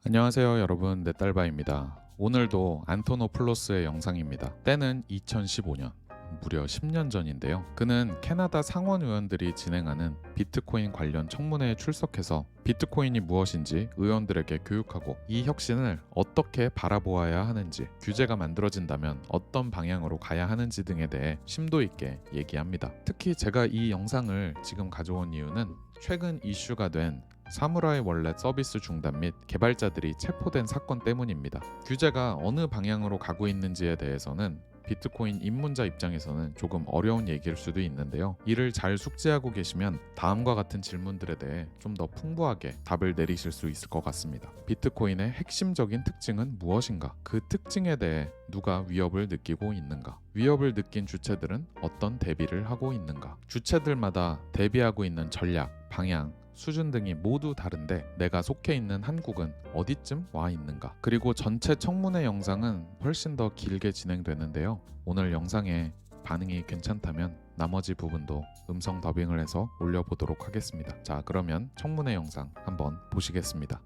안녕하세요 여러분, 넷달바입니다. 오늘도 안토노플로스의 영상입니다. 때는 2015년, 무려 10년 전인데요. 그는 캐나다 상원 의원들이 진행하는 비트코인 관련 청문회에 출석해서 비트코인이 무엇인지 의원들에게 교육하고 이 혁신을 어떻게 바라보아야 하는지, 규제가 만들어진다면 어떤 방향으로 가야 하는지 등에 대해 심도 있게 얘기합니다. 특히 제가 이 영상을 지금 가져온 이유는 최근 이슈가 된 사무라이 월렛 서비스 중단 및 개발자들이 체포된 사건 때문입니다. 규제가 어느 방향으로 가고 있는지에 대해서는 비트코인 입문자 입장에서는 조금 어려운 얘기일 수도 있는데요. 이를 잘 숙지하고 계시면 다음과 같은 질문들에 대해 좀 더 풍부하게 답을 내리실 수 있을 것 같습니다. 비트코인의 핵심적인 특징은 무엇인가? 그 특징에 대해 누가 위협을 느끼고 있는가? 위협을 느낀 주체들은 어떤 대비를 하고 있는가? 주체들마다 대비하고 있는 전략, 방향, 수준 등이 모두 다른데 내가 속해 있는 한국은 어디쯤 와 있는가? 그리고 전체 청문회 영상은 훨씬 더 길게 진행되는데요. 오늘 영상에 반응이 괜찮다면 나머지 부분도 음성 더빙을 해서 올려보도록 하겠습니다. 자, 그러면 청문회 영상 한번 보시겠습니다.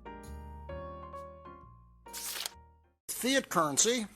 Fiat currency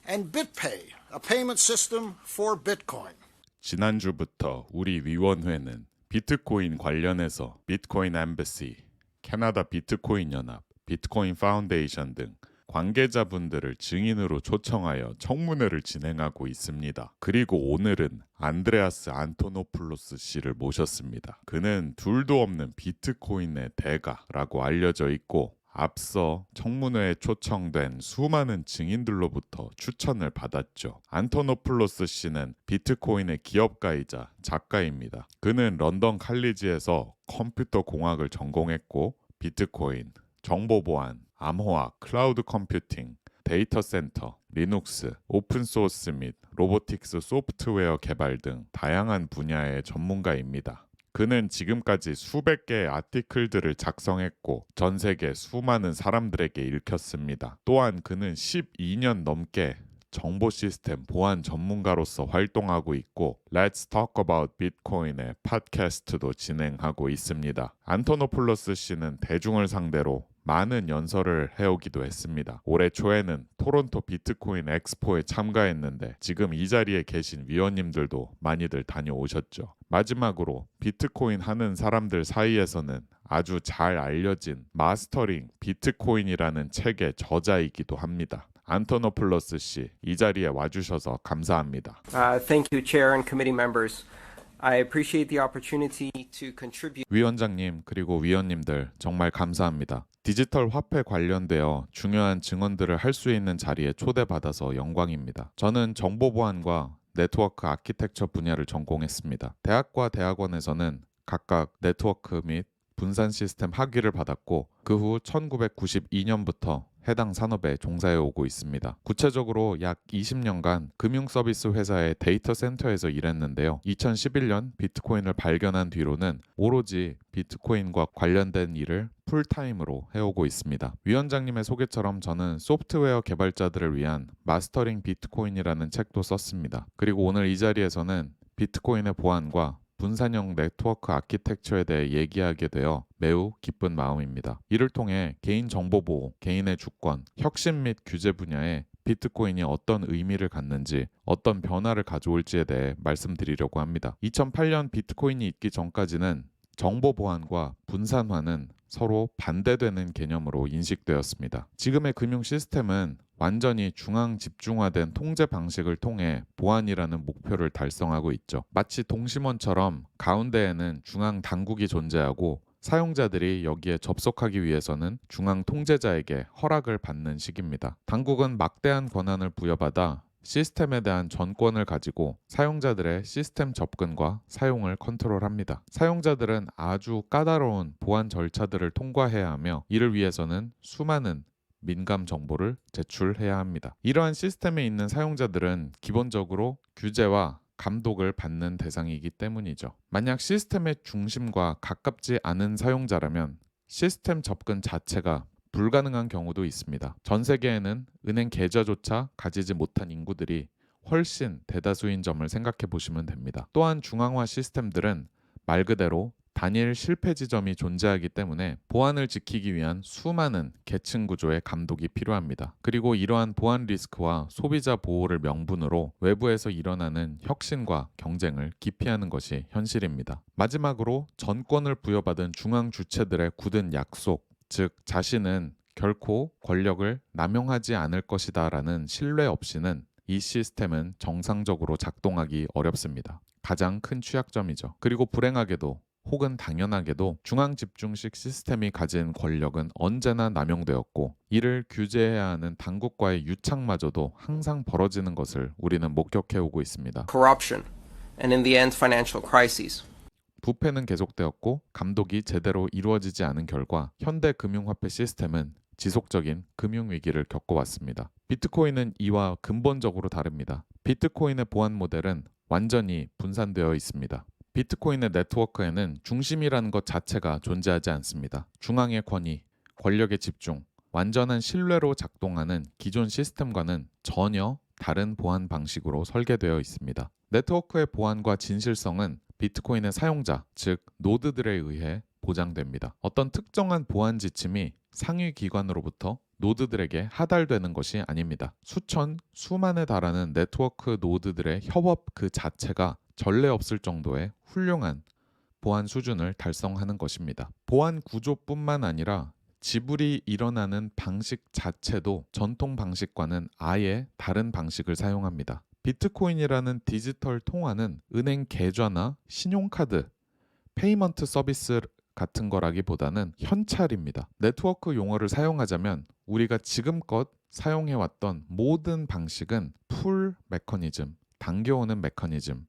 and BitPay, a payment system for Bitcoin. 지난주부터 우리 위원회는 비트코인 관련해서 비트코인 엠버시, 캐나다 비트코인 연합, 비트코인 파운데이션 등 관계자분들을 증인으로 초청하여 청문회를 진행하고 있습니다. 그리고 오늘은 안드레아스 안토노플로스 씨를 모셨습니다. 그는 둘도 없는 비트코인의 대가라고 알려져 있고 앞서 청문회에 초청된 수많은 증인들로부터 추천을 받았죠. 안토노플로스 씨는 비트코인의 기업가이자 작가입니다. 그는 런던 칼리지에서 컴퓨터 공학을 전공했고 비트코인, 정보보안, 암호학, 클라우드 컴퓨팅, 데이터 센터, 리눅스, 오픈소스 및 로보틱스 소프트웨어 개발 등 다양한 분야의 전문가입니다. 그는 지금까지 수백 개의 아티클들을 작성했고 전 세계 수많은 사람들에게 읽혔습니다. 또한 그는 12년 넘게 정보 시스템 보안 전문가로서 활동하고 있고 Let's Talk About Bitcoin의 팟캐스트도 진행하고 있습니다. 안토노플로스 씨는 대중을 상대로 많은 연설을 해오기도 했습니다. 올해 초에는 토론토 비트코인 엑스포에 참가했는데 지금 이 자리에 계신 위원님들도 많이들 다녀오셨죠. 마지막으로 비트코인 하는 사람들 사이에서는 아주 잘 알려진 마스터링 비트코인이라는 책의 저자이기도 합니다. 안토노플로스 씨, 이 자리에 와주셔서 감사합니다. Thank you, Chair and committee members. I appreciate the opportunity to contribute. 위원장님 그리고 위원님들 정말 감사합니다. 디지털 화폐 관련되어 중요한 증언들을 할 수 있는 자리에 초대받아서 영광입니다. 저는 정보보안과 네트워크 아키텍처 분야를 전공했습니다. 대학과 대학원에서는 각각 네트워크 및 분산 시스템 학위를 받았고 그 후 1992년부터 해당 산업에 종사해 오고 있습니다. 구체적으로 약 20년간 금융서비스 회사의 데이터 센터에서 일했는데요. 2011년 비트코인을 발견한 뒤로는 오로지 비트코인과 관련된 일을 풀타임으로 해오고 있습니다. 위원장님의 소개처럼 저는 소프트웨어 개발자들을 위한 마스터링 비트코인이라는 책도 썼습니다. 그리고 오늘 이 자리에서는 비트코인의 보안과 분산형 네트워크 아키텍처에 대해 얘기하게 되어 매우 기쁜 마음입니다. 이를 통해 개인 정보 보호, 개인의 주권, 혁신 및 규제 분야에 비트코인이 어떤 의미를 갖는지, 어떤 변화를 가져올지에 대해 말씀드리려고 합니다. 2008년 비트코인이 있기 전까지는 정보 보안과 분산화는 서로 반대되는 개념으로 인식되었습니다. 지금의 금융 시스템은 완전히 중앙 집중화된 통제 방식을 통해 보안이라는 목표를 달성하고 있죠. 마치 동심원처럼 가운데에는 중앙 당국이 존재하고 사용자들이 여기에 접속하기 위해서는 중앙 통제자에게 허락을 받는 식입니다. 당국은 막대한 권한을 부여받아 시스템에 대한 전권을 가지고 사용자들의 시스템 접근과 사용을 컨트롤합니다. 사용자들은 아주 까다로운 보안 절차들을 통과해야 하며 이를 위해서는 수많은 민감 정보를 제출해야 합니다. 이러한 시스템에 있는 사용자들은 기본적으로 규제와 감독을 받는 대상이기 때문이죠. 만약 시스템의 중심과 가깝지 않은 사용자라면 시스템 접근 자체가 불가능한 경우도 있습니다. 전 세계에는 은행 계좌조차 가지지 못한 인구들이 훨씬 대다수인 점을 생각해 보시면 됩니다. 또한 중앙화 시스템들은 말 그대로 단일 실패 지점이 존재하기 때문에 보안을 지키기 위한 수많은 계층 구조의 감독이 필요합니다. 그리고 이러한 보안 리스크와 소비자 보호를 명분으로 외부에서 일어나는 혁신과 경쟁을 기피하는 것이 현실입니다. 마지막으로 전권을 부여받은 중앙 주체들의 굳은 약속, 즉 자신은 결코 권력을 남용하지 않을 것이다라는 신뢰 없이는 이 시스템은 정상적으로 작동하기 어렵습니다. 가장 큰 취약점이죠. 그리고 불행하게도 혹은 당연하게도 중앙 집중식 시스템이 가진 권력은 언제나 남용되었고 이를 규제해야 하는 당국과의 유착마저도 항상 벌어지는 것을 우리는 목격해 오고 있습니다. corruption, and in the end, financial crises. 부패는 계속되었고 감독이 제대로 이루어지지 않은 결과 현대 금융화폐 시스템은 지속적인 금융위기를 겪어왔습니다. 비트코인은 이와 근본적으로 다릅니다. 비트코인의 보안 모델은 완전히 분산되어 있습니다. 비트코인의 네트워크에는 중심이라는 것 자체가 존재하지 않습니다. 중앙의 권위, 권력의 집중, 완전한 신뢰로 작동하는 기존 시스템과는 전혀 다른 보안 방식으로 설계되어 있습니다. 네트워크의 보안과 진실성은 비트코인의 사용자, 즉 노드들에 의해 보장됩니다. 어떤 특정한 보안 지침이 상위 기관으로부터 노드들에게 하달되는 것이 아닙니다. 수천, 수만에 달하는 네트워크 노드들의 협업 그 자체가 전례 없을 정도의 훌륭한 보안 수준을 달성하는 것입니다. 보안 구조뿐만 아니라 지불이 일어나는 방식 자체도 전통 방식과는 아예 다른 방식을 사용합니다. 비트코인이라는 디지털 통화는 은행 계좌나 신용카드, 페이먼트 서비스 같은 거라기보다는 현찰입니다. 네트워크 용어를 사용하자면 우리가 지금껏 사용해왔던 모든 방식은 풀 메커니즘, 당겨오는 메커니즘,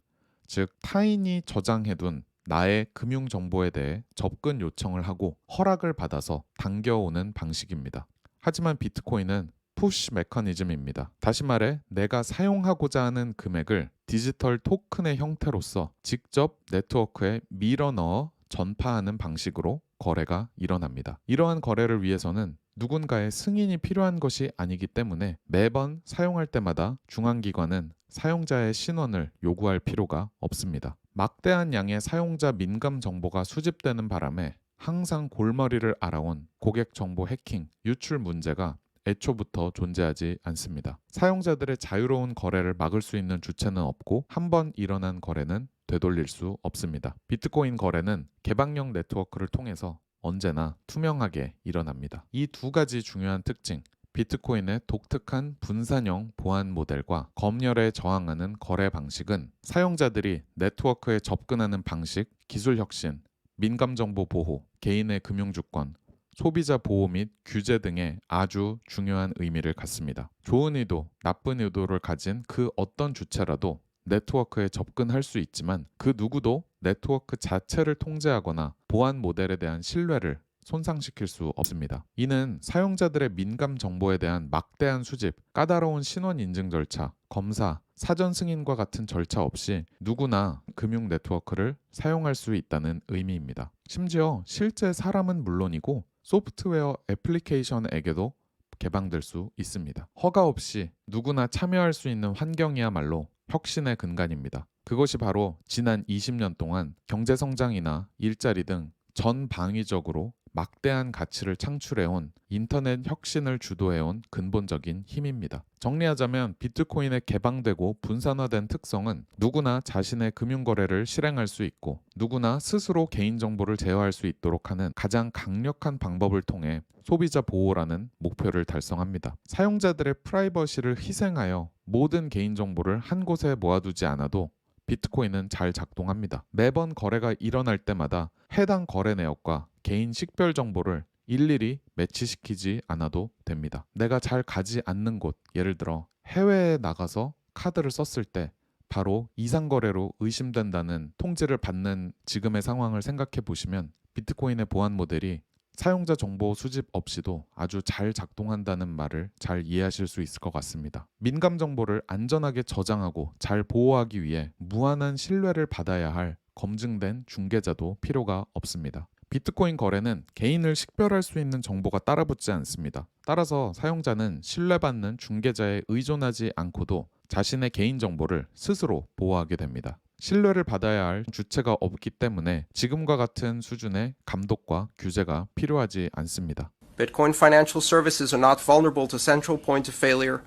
즉 타인이 저장해둔 나의 금융 정보에 대해 접근 요청을 하고 허락을 받아서 당겨오는 방식입니다. 하지만 비트코인은 푸시 메커니즘입니다. 다시 말해 내가 사용하고자 하는 금액을 디지털 토큰의 형태로서 직접 네트워크에 밀어넣어 전파하는 방식으로 거래가 일어납니다. 이러한 거래를 위해서는 누군가의 승인이 필요한 것이 아니기 때문에 매번 사용할 때마다 중앙기관은 사용자의 신원을 요구할 필요가 없습니다. 막대한 양의 사용자 민감 정보가 수집되는 바람에 항상 골머리를 앓아온 고객 정보 해킹, 유출 문제가 애초부터 존재하지 않습니다. 사용자들의 자유로운 거래를 막을 수 있는 주체는 없고 한번 일어난 거래는 되돌릴 수 없습니다. 비트코인 거래는 개방형 네트워크를 통해서 언제나 투명하게 일어납니다. 이 두 가지 중요한 특징, 비트코인의 독특한 분산형 보안 모델과 검열에 저항하는 거래 방식은 사용자들이 네트워크에 접근하는 방식, 기술 혁신, 민감 정보 보호, 개인의 금융 주권, 소비자 보호 및 규제 등의 아주 중요한 의미를 갖습니다. 좋은 의도, 나쁜 의도를 가진 그 어떤 주체라도 네트워크에 접근할 수 있지만 그 누구도 네트워크 자체를 통제하거나 보안 모델에 대한 신뢰를 손상시킬 수 없습니다. 이는 사용자들의 민감 정보에 대한 막대한 수집, 까다로운 신원 인증 절차, 검사, 사전 승인과 같은 절차 없이 누구나 금융 네트워크를 사용할 수 있다는 의미입니다. 심지어 실제 사람은 물론이고 소프트웨어 애플리케이션에게도 개방될 수 있습니다. 허가 없이 누구나 참여할 수 있는 환경이야말로 혁신의 근간입니다. 그것이 바로 지난 20년 동안 경제성장이나 일자리 등 전방위적으로 막대한 가치를 창출해온 인터넷 혁신을 주도해온 근본적인 힘입니다. 정리하자면 비트코인의 개방되고 분산화된 특성은 누구나 자신의 금융거래를 실행할 수 있고 누구나 스스로 개인정보를 제어할 수 있도록 하는 가장 강력한 방법을 통해 소비자 보호라는 목표를 달성합니다. 사용자들의 프라이버시를 희생하여 모든 개인정보를 한 곳에 모아두지 않아도 비트코인은 잘 작동합니다. 매번 거래가 일어날 때마다 해당 거래 내역과 개인 식별 정보를 일일이 매치시키지 않아도 됩니다. 내가 잘 가지 않는 곳, 예를 들어 해외에 나가서 카드를 썼을 때 바로 이상거래로 의심된다는 통지를 받는 지금의 상황을 생각해 보시면 비트코인의 보안 모델이 사용자 정보 수집 없이도 아주 잘 작동한다는 말을 잘 이해하실 수 있을 것 같습니다. 민감 정보를 안전하게 저장하고 잘 보호하기 위해 무한한 신뢰를 받아야 할 검증된 중개자도 필요가 없습니다. 비트코인 거래는 개인을 식별할 수 있는 정보가 따라붙지 않습니다. 따라서 사용자는 신뢰받는 중개자에 의존하지 않고도 자신의 개인 정보를 스스로 보호하게 됩니다. 신뢰를 받아야 할 주체가 없기 때문에 지금과 같은 수준의 감독과 규제가 필요하지 않습니다. Bitcoin financial services are not vulnerable to central point of failure.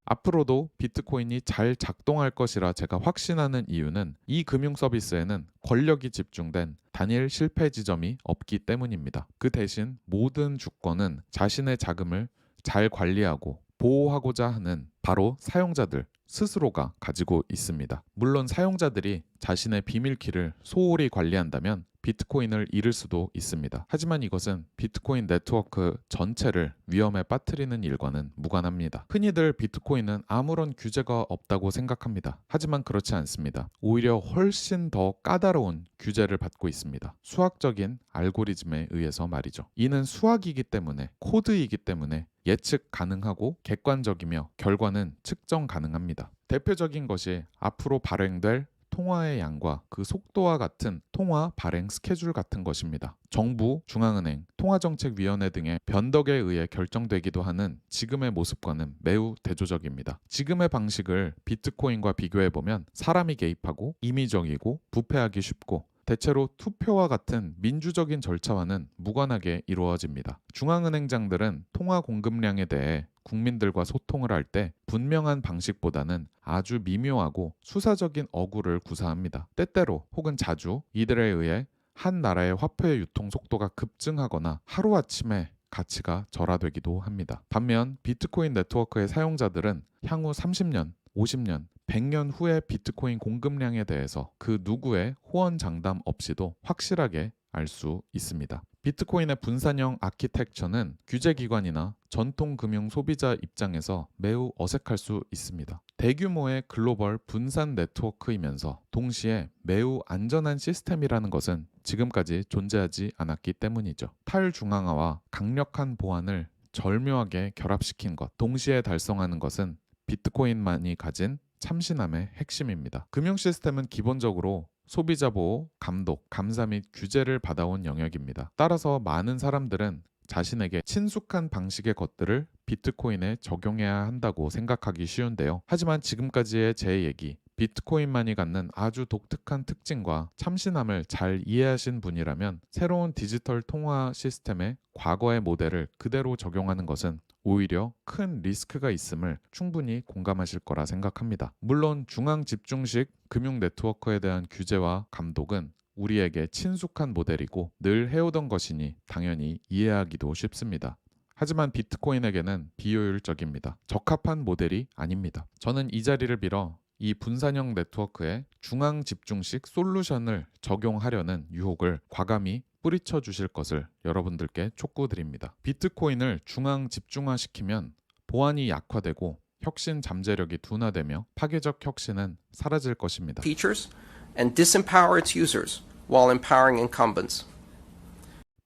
앞으로도 비트코인이 잘 작동할 것이라 제가 확신하는 이유는 이 금융 서비스에는 권력이 집중된 단일 실패 지점이 없기 때문입니다. 그 대신 모든 주권은 자신의 자금을 잘 관리하고 보호하고자 하는 바로 사용자들 스스로가 가지고 있습니다. 물론 사용자들이 자신의 비밀키를 소홀히 관리한다면 비트코인을 잃을 수도 있습니다. 하지만 이것은 비트코인 네트워크 전체를 위험에 빠뜨리는 일과는 무관합니다. 흔히들 비트코인은 아무런 규제가 없다고 생각합니다. 하지만 그렇지 않습니다. 오히려 훨씬 더 까다로운 규제를 받고 있습니다. 수학적인 알고리즘에 의해서 말이죠. 이는 수학이기 때문에 코드이기 때문에 예측 가능하고 객관적이며 결과는 측정 가능합니다. 대표적인 것이 앞으로 발행될 통화의 양과 그 속도와 같은 통화 발행 스케줄 같은 것입니다. 정부, 중앙은행, 통화정책위원회 등의 변덕에 의해 결정되기도 하는 지금의 모습과는 매우 대조적입니다. 지금의 방식을 비트코인과 비교해보면 사람이 개입하고 임의적이고 부패하기 쉽고 대체로 투표와 같은 민주적인 절차와는 무관하게 이루어집니다. 중앙은행장들은 통화 공급량에 대해 국민들과 소통을 할 때 분명한 방식보다는 아주 미묘하고 수사적인 어구를 구사합니다. 때때로 혹은 자주 이들에 의해 한 나라의 화폐 유통 속도가 급증하거나 하루아침에 가치가 절하되기도 합니다. 반면 비트코인 네트워크의 사용자들은 향후 30년, 50년, 100년 후의 비트코인 공급량에 대해서 그 누구의 호언장담 없이도 확실하게 알 수 있습니다. 비트코인의 분산형 아키텍처는 규제기관이나 전통 금융 소비자 입장에서 매우 어색할 수 있습니다. 대규모의 글로벌 분산 네트워크이면서 동시에 매우 안전한 시스템이라는 것은 지금까지 존재하지 않았기 때문이죠. 탈중앙화와 강력한 보안을 절묘하게 결합시킨 것, 동시에 달성하는 것은 비트코인만이 가진 참신함의 핵심입니다. 금융 시스템은 기본적으로 소비자 보호, 감독, 감사 및 규제를 받아온 영역입니다. 따라서 많은 사람들은 자신에게 친숙한 방식의 것들을 비트코인에 적용해야 한다고 생각하기 쉬운데요. 하지만 지금까지의 제 얘기, 비트코인만이 갖는 아주 독특한 특징과 참신함을 잘 이해하신 분이라면 새로운 디지털 통화 시스템의 과거의 모델을 그대로 적용하는 것은 오히려 큰 리스크가 있음을 충분히 공감하실 거라 생각합니다. 물론 중앙 집중식 금융 네트워크에 대한 규제와 감독은 우리에게 친숙한 모델이고 늘 해오던 것이니 당연히 이해하기도 쉽습니다. 하지만 비트코인에게는 비효율적입니다. 적합한 모델이 아닙니다. 저는 이 자리를 빌어 이 분산형 네트워크에 중앙 집중식 솔루션을 적용하려는 유혹을 과감히 뿌리쳐 주실 것을 여러분들께 촉구드립니다. 비트코인을 중앙 집중화시키면 보안이 약화되고 혁신 잠재력이 둔화되며 파괴적 혁신은 사라질 것입니다. Features and disempower its users while empowering incumbents.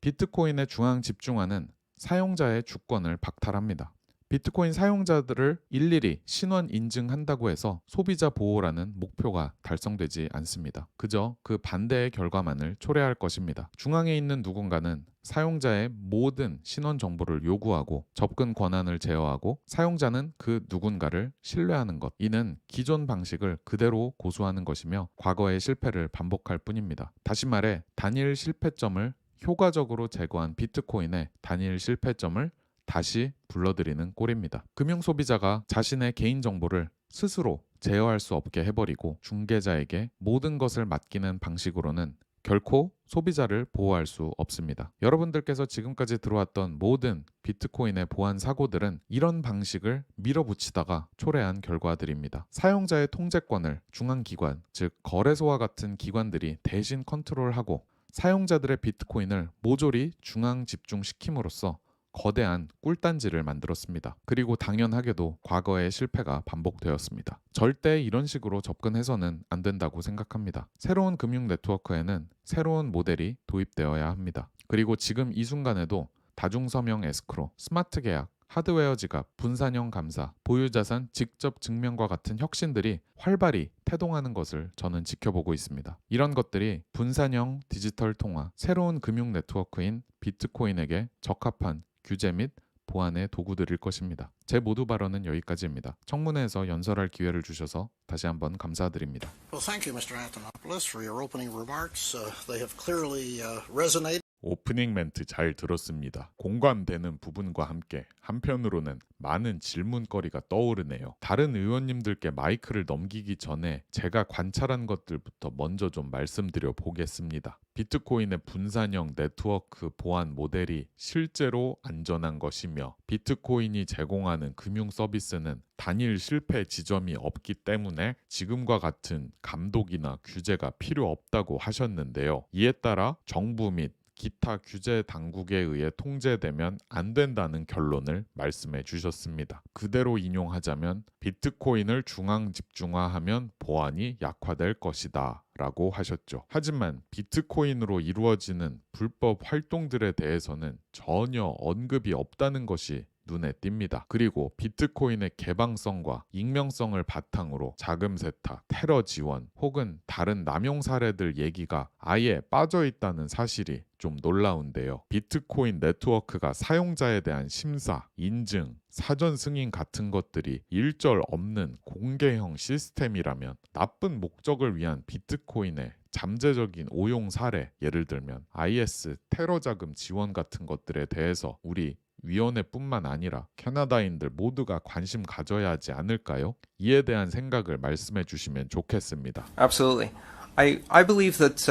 비트코인의 중앙 집중화는 사용자의 주권을 박탈합니다. 비트코인 사용자들을 일일이 신원 인증한다고 해서 소비자 보호라는 목표가 달성되지 않습니다. 그저 그 반대의 결과만을 초래할 것입니다. 중앙에 있는 누군가는 사용자의 모든 신원 정보를 요구하고 접근 권한을 제어하고 사용자는 그 누군가를 신뢰하는 것. 이는 기존 방식을 그대로 고수하는 것이며 과거의 실패를 반복할 뿐입니다. 다시 말해 단일 실패점을 효과적으로 제거한 비트코인의 단일 실패점을 다시 불러들이는 꼴입니다. 금융 소비자가 자신의 개인 정보를 스스로 제어할 수 없게 해버리고 중개자에게 모든 것을 맡기는 방식으로는 결코 소비자를 보호할 수 없습니다. 여러분들께서 지금까지 들어왔던 모든 비트코인의 보안 사고들은 이런 방식을 밀어붙이다가 초래한 결과들입니다. 사용자의 통제권을 중앙기관, 즉 거래소와 같은 기관들이 대신 컨트롤하고 사용자들의 비트코인을 모조리 중앙 집중시킴으로써 거대한 꿀단지를 만들었습니다. 그리고 당연하게도 과거의 실패가 반복되었습니다. 절대 이런 식으로 접근해서는 안 된다고 생각합니다. 새로운 금융 네트워크에는 새로운 모델이 도입되어야 합니다. 그리고 지금 이 순간에도 다중서명 에스크로, 스마트 계약, 하드웨어 지갑, 분산형 감사, 보유자산 직접 증명과 같은 혁신들이 활발히 태동하는 것을 저는 지켜보고 있습니다. 이런 것들이 분산형 디지털 통화, 새로운 금융 네트워크인 비트코인에게 적합한 규제 및 보안의 도구들일 것입니다. 제 모두 발언은 여기까지입니다. 청문회에서 연설할 기회를 주셔서 다시 한번 감사드립니다. Well, thank you, Mr. Antonopoulos, for your opening remarks. They have clearly resonated. 오프닝 멘트 잘 들었습니다. 공감되는 부분과 함께 한편으로는 많은 질문거리가 떠오르네요. 다른 의원님들께 마이크를 넘기기 전에 제가 관찰한 것들부터 먼저 좀 말씀드려 보겠습니다. 비트코인의 분산형 네트워크 보안 모델이 실제로 안전한 것이며 비트코인이 제공하는 금융 서비스는 단일 실패 지점이 없기 때문에 지금과 같은 감독이나 규제가 필요 없다고 하셨는데요. 이에 따라 정부 및 기타 규제 당국에 의해 통제되면 안 된다는 결론을 말씀해 주셨습니다. 그대로 인용하자면 비트코인을 중앙 집중화하면 보안이 약화될 것이다 라고 하셨죠. 하지만 비트코인으로 이루어지는 불법 활동들에 대해서는 전혀 언급이 없다는 것이 눈에 띕니다. 그리고 비트코인의 개방성과 익명성을 바탕으로 자금 세탁, 테러 지원 혹은 다른 남용 사례들 얘기가 아예 빠져 있다는 사실이 좀 놀라운데요. 비트코인 네트워크가 사용자에 대한 심사, 인증, 사전 승인 같은 것들이 일절 없는 공개형 시스템이라면 나쁜 목적을 위한 비트코인의 잠재적인 오용 사례, 예를 들면 IS 테러 자금 지원 같은 것들에 대해서 우리 위원회뿐만 아니라 캐나다인들 모두가 관심 가져야 하지 않을까요? 이에 대한 생각을 말씀해 주시면 좋겠습니다. Absolutely. I believe that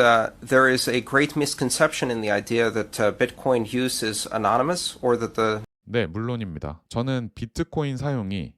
there is a great misconception in the idea that Bitcoin use is anonymous or that the 네, 물론입니다. 저는 비트코인 사용이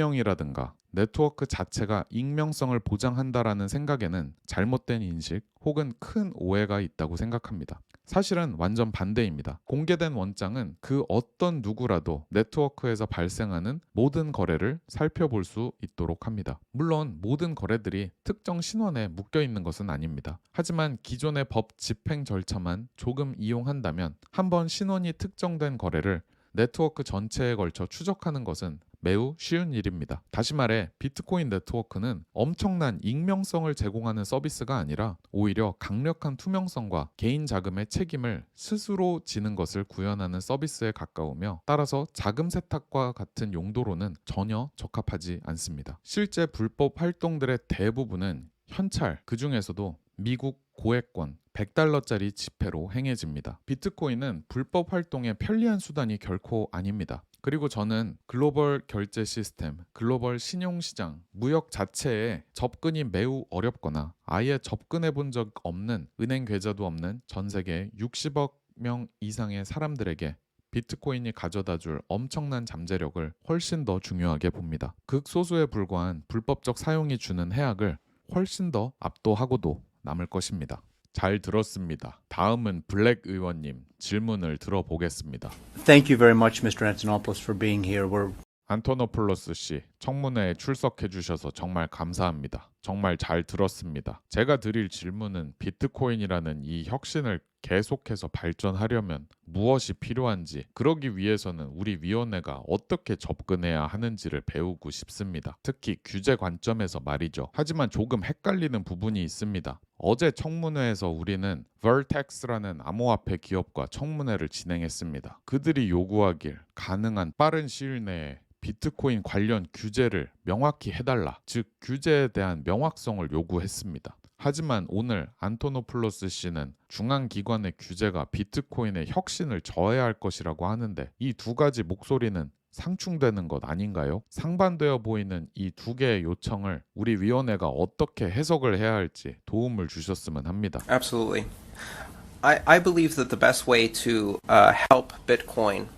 익명이라든가 네트워크 자체가 익명성을 보장한다라는 생각에는 잘못된 인식 혹은 큰 오해가 있다고 생각합니다. 사실은 완전 반대입니다. 공개된 원장은 그 어떤 누구라도 네트워크에서 발생하는 모든 거래를 살펴볼 수 있도록 합니다. 물론 모든 거래들이 특정 신원에 묶여 있는 것은 아닙니다. 하지만 기존의 법 집행 절차만 조금 이용한다면 한번 신원이 특정된 거래를 네트워크 전체에 걸쳐 추적하는 것은 매우 쉬운 일입니다. 다시 말해 비트코인 네트워크는 엄청난 익명성을 제공하는 서비스가 아니라 오히려 강력한 투명성과 개인 자금의 책임을 스스로 지는 것을 구현하는 서비스에 가까우며 따라서 자금 세탁과 같은 용도로는 전혀 적합하지 않습니다. 실제 불법 활동들의 대부분은 현찰, 그 중에서도 미국 고액권 100달러짜리 지폐로 행해집니다. 비트코인은 불법 활동의 편리한 수단이 결코 아닙니다. 그리고 저는 글로벌 결제 시스템, 글로벌 신용시장, 무역 자체에 접근이 매우 어렵거나 아예 접근해 본 적 없는 은행 계좌도 없는 전 세계 60억 명 이상의 사람들에게 비트코인이 가져다줄 엄청난 잠재력을 훨씬 더 중요하게 봅니다. 극소수에 불과한 불법적 사용이 주는 해악을 훨씬 더 압도하고도 남을 것입니다. 잘 들었습니다. 다음은 블랙 의원님 질문을 들어보겠습니다. Thank you very much, Mr. Antonopoulos, for being here. 안토노플로스 씨, 청문회에 출석해 주셔서 정말 감사합니다. 정말 잘 들었습니다. 제가 드릴 질문은 비트코인이라는 이 혁신을 계속해서 발전하려면 무엇이 필요한지, 그러기 위해서는 우리 위원회가 어떻게 접근해야 하는지를 배우고 싶습니다. 특히 규제 관점에서 말이죠. 하지만 조금 헷갈리는 부분이 있습니다. 어제 청문회에서 우리는 Vertex라는 암호화폐 기업과 청문회를 진행했습니다. 그들이 요구하길 가능한 빠른 시일 내에 비트코인 관련 규제를 명확히 해달라, 즉 규제에 대한 명확성을 요구했습니다. 하지만 오늘 안토노플로스 씨는 중앙기관의 규제가 비트코인의 혁신을 저해할 것이라고 하는데 이 두 가지 목소리는 상충되는 것 아닌가요? 상반되어 보이는 이 두 개의 요청을 우리 위원회가 어떻게 해석을 해야 할지 도움을 주셨으면 합니다. Absolutely. I believe that the best way to help Bitcoin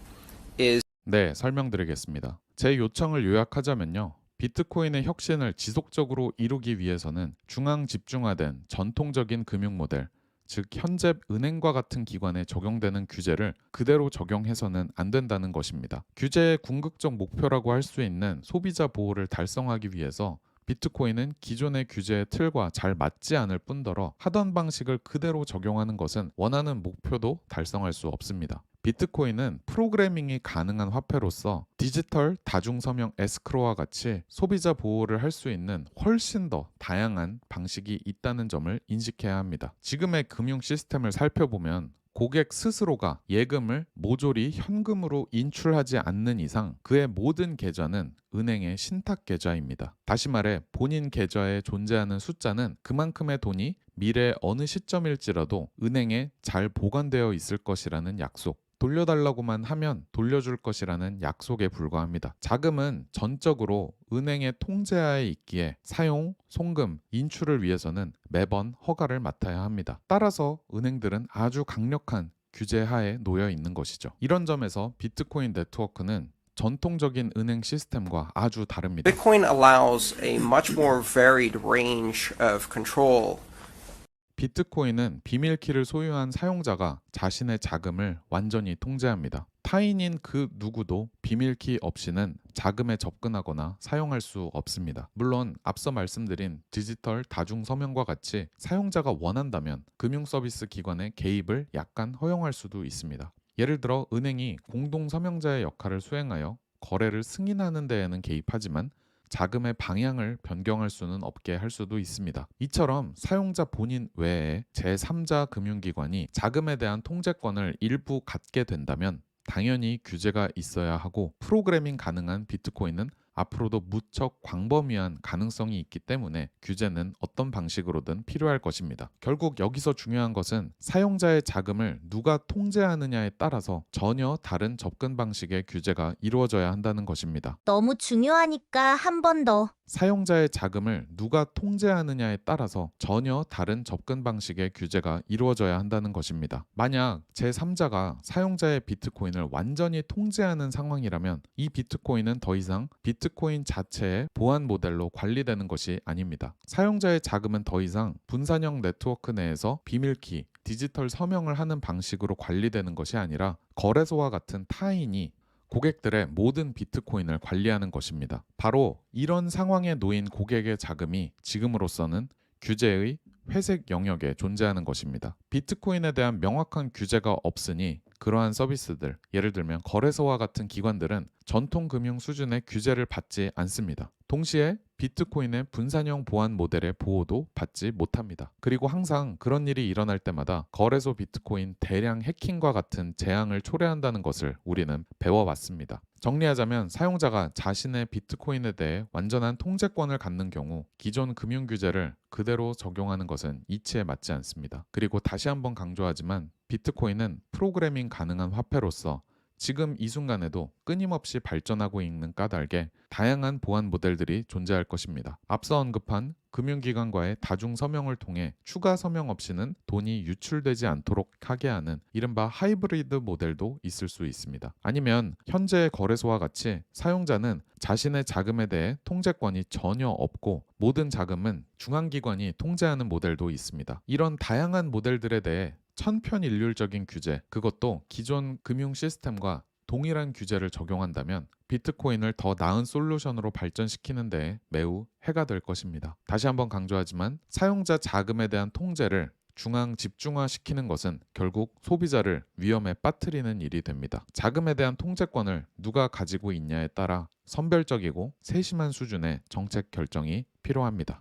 is 네, 설명드리겠습니다. 제 요청을 요약하자면요. 비트코인의 혁신을 지속적으로 이루기 위해서는 중앙 집중화된 전통적인 금융 모델, 즉 현재 은행과 같은 기관에 적용되는 규제를 그대로 적용해서는 안 된다는 것입니다. 규제의 궁극적 목표라고 할 수 있는 소비자 보호를 달성하기 위해서 비트코인은 기존의 규제의 틀과 잘 맞지 않을 뿐더러 하던 방식을 그대로 적용하는 것은 원하는 목표도 달성할 수 없습니다. 비트코인은 프로그래밍이 가능한 화폐로서 디지털 다중서명 에스크로와 같이 소비자 보호를 할 수 있는 훨씬 더 다양한 방식이 있다는 점을 인식해야 합니다. 지금의 금융 시스템을 살펴보면 고객 스스로가 예금을 모조리 현금으로 인출하지 않는 이상 그의 모든 계좌는 은행의 신탁 계좌입니다. 다시 말해 본인 계좌에 존재하는 숫자는 그만큼의 돈이 미래 어느 시점일지라도 은행에 잘 보관되어 있을 것이라는 약속, 돌려달라고만 하면 돌려줄 것이라는 약속에 불과합니다. 자금은 전적으로 은행의 통제하에 있기에 사용, 송금, 인출을 위해서는 매번 허가를 맡아야 합니다. 따라서 은행들은 아주 강력한 규제하에 놓여 있는 것이죠. 이런 점에서 비트코인 네트워크는 전통적인 은행 시스템과 아주 다릅니다. Bitcoin allows a much more varied range of control. 비트코인은 비밀키를 소유한 사용자가 자신의 자금을 완전히 통제합니다. 타인인 그 누구도 비밀키 없이는 자금에 접근하거나 사용할 수 없습니다. 물론 앞서 말씀드린 디지털 다중 서명과 같이 사용자가 원한다면 금융 서비스 기관의 개입을 약간 허용할 수도 있습니다. 예를 들어 은행이 공동 서명자의 역할을 수행하여 거래를 승인하는 데에는 개입하지만 자금의 방향을 변경할 수는 없게 할 수도 있습니다. 이처럼 사용자 본인 외에 제3자 금융기관이 자금에 대한 통제권을 일부 갖게 된다면 당연히 규제가 있어야 하고 프로그래밍 가능한 비트코인은 앞으로도 무척 광범위한 가능성이 있기 때문에 규제는 어떤 방식으로든 필요할 것입니다. 결국 여기서 중요한 것은 사용자의 자금을 누가 통제하느냐에 따라서 전혀 다른 접근 방식의 규제가 이루어져야 한다는 것입니다. 너무 중요하니까 한 번 더. 사용자의 자금을 누가 통제하느냐에 따라서 전혀 다른 접근 방식의 규제가 이루어져야 한다는 것입니다. 만약 제3자가 사용자의 비트코인을 완전히 통제하는 상황이라면 이 비트코인은 더 이상 비트코인 자체의 보안 모델로 관리되는 것이 아닙니다. 사용자의 자금은 더 이상 분산형 네트워크 내에서 비밀키, 디지털 서명을 하는 방식으로 관리되는 것이 아니라 거래소와 같은 타인이 고객들의 모든 비트코인을 관리하는 것입니다. 바로 이런 상황에 놓인 고객의 자금이 지금으로서는 규제의 회색 영역에 존재하는 것입니다. 비트코인에 대한 명확한 규제가 없으니 그러한 서비스들, 예를 들면 거래소와 같은 기관들은 전통 금융 수준의 규제를 받지 않습니다. 동시에 비트코인의 분산형 보안 모델의 보호도 받지 못합니다. 그리고 항상 그런 일이 일어날 때마다 거래소 비트코인 대량 해킹과 같은 재앙을 초래한다는 것을 우리는 배워왔습니다. 정리하자면 사용자가 자신의 비트코인에 대해 완전한 통제권을 갖는 경우 기존 금융 규제를 그대로 적용하는 것은 이치에 맞지 않습니다. 그리고 다시 한번 강조하지만 비트코인은 프로그래밍 가능한 화폐로서 지금 이 순간에도 끊임없이 발전하고 있는 까닭에 다양한 보안 모델들이 존재할 것입니다. 앞서 언급한 금융기관과의 다중 서명을 통해 추가 서명 없이는 돈이 유출되지 않도록 하게 하는 이른바 하이브리드 모델도 있을 수 있습니다. 아니면 현재의 거래소와 같이 사용자는 자신의 자금에 대해 통제권이 전혀 없고 모든 자금은 중앙기관이 통제하는 모델도 있습니다. 이런 다양한 모델들에 대해 천편일률적인 규제, 그것도 기존 금융 시스템과 동일한 규제를 적용한다면 비트코인을 더 나은 솔루션으로 발전시키는 데 매우 해가 될 것입니다. 다시 한번 강조하지만 사용자 자금에 대한 통제를 중앙 집중화시키는 것은 결국 소비자를 위험에 빠뜨리는 일이 됩니다. 자금에 대한 통제권을 누가 가지고 있냐에 따라 선별적이고 세심한 수준의 정책 결정이 필요합니다.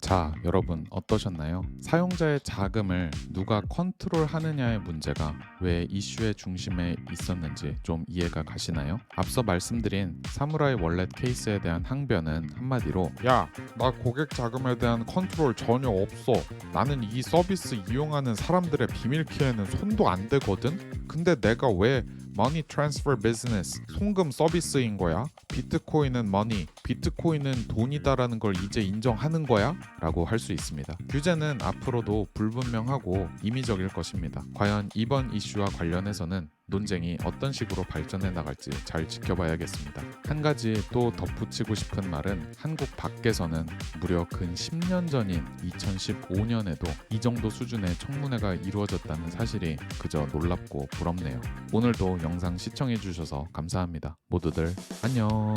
자, 여러분 어떠셨나요? 사용자의 자금을 누가 컨트롤하느냐의 문제가 왜 이슈의 중심에 있었는지 좀 이해가 가시나요? 앞서 말씀드린 사무라이 월렛 케이스에 대한 항변은 한마디로 야, 나 고객 자금에 대한 컨트롤 전혀 없어. 나는 이 서비스 이용하는 사람들의 비밀키에는 손도 안 대거든? 근데 내가 왜 머니 트랜스퍼 비즈니스, 송금 서비스인 거야? 비트코인은 머니, 비트코인은 돈이다라는 걸 이제 인정하는 거야? 라고 할 수 있습니다. 규제는 앞으로도 불분명하고 임의적일 것입니다. 과연 이번 이슈와 관련해서는 논쟁이 어떤 식으로 발전해 나갈지 잘 지켜봐야겠습니다. 한 가지 또 덧붙이고 싶은 말은 한국 밖에서는 무려 근 10년 전인 2015년에도 이 정도 수준의 청문회가 이루어졌다는 사실이 그저 놀랍고 부럽네요. 오늘도 영상 시청해 주셔서 감사합니다. 모두들 안녕.